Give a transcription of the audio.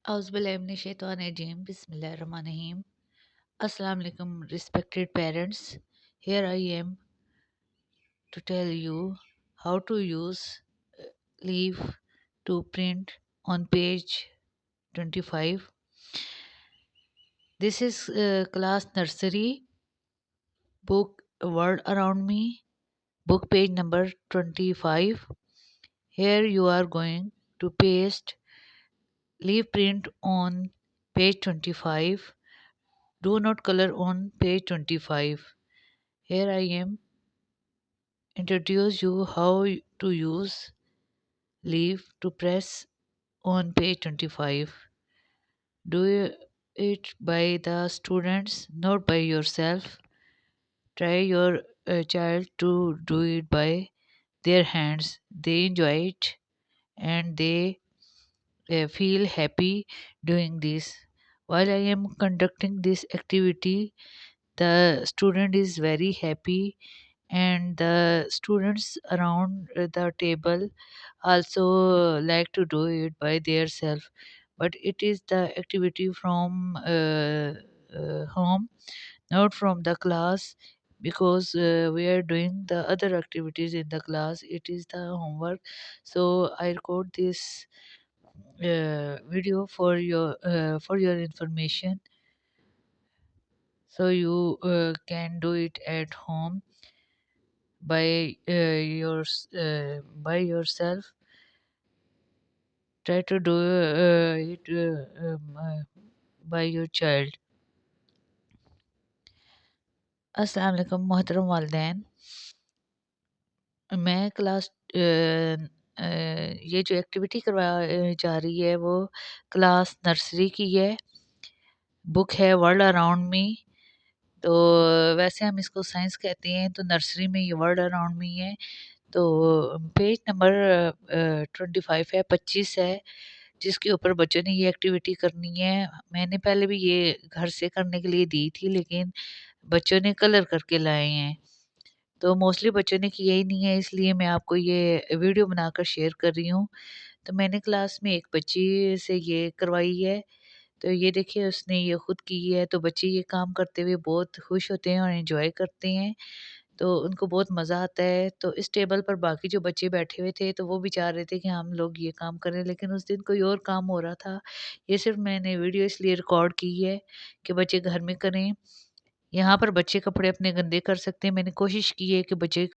Auzubillahiminash-shaytanir-rajim. Bismillahir-rahmanir-rahim. Assalamu alaikum, respected parents. Here I am to tell you how to use leaf to print on page 25. This is class nursery book Word Around Me, book page number 25. Here you are going to paste leaf print on page 25. Do not color on page 25. Here I am introduce you how to use leaf to press on page 25. Do it by the students, not by yourself. Try your child to do it by their hands. They enjoy it and they feel happy doing this. While I am conducting this activity, the student is very happy, and the students around the table also like to do it by their self, but it is the activity from home, not from the class, because we are doing the other activities in the class. It is the homework. So I record this video for your information, so you can do it at home by yourself. Try to do it by your child. अस्सलाम वालेकुम मोहतरम वालदैन। मैं class ये जो activity करवा जा रही है वो क्लास नर्सरी की है। बुक है वर्ल्ड अराउंड मी। तो वैसे हम इसको साइंस कहते हैं, तो नर्सरी में ये वर्ल्ड अराउंड मी है। तो पेज नंबर 25 है, 25 है, जिसके ऊपर बच्चों ने ये एक्टिविटी करनी है। मैंने पहले भी ये घर से करने के लिए दी थी, लेकिन बच्चों ने कलर करके लाए हैं, तो मोस्टली बच्चों ने किया ही नहीं है, इसलिए मैं आपको ये वीडियो बनाकर शेयर कर रही हूँ। तो मैंने क्लास में एक बच्ची से ये करवाई है, तो ये देखिए उसने ये खुद की है। तो बच्चे ये काम करते हुए बहुत खुश होते हैं और एंजॉय करते हैं, तो उनको बहुत मज़ा आता है। तो इस टेबल पर बाकी जो बच्चे बैठे हुए थे, तो वो भी चाह रहे थे कि हम लोग ये काम करें, लेकिन उस दिन कोई और काम हो रहा था। ये सिर्फ मैंने वीडियो इसलिए रिकॉर्ड की है कि बच्चे घर में करें। यहाँ पर बच्चे कपड़े अपने गंदे कर सकते हैं। मैंने कोशिश की है कि बच्चे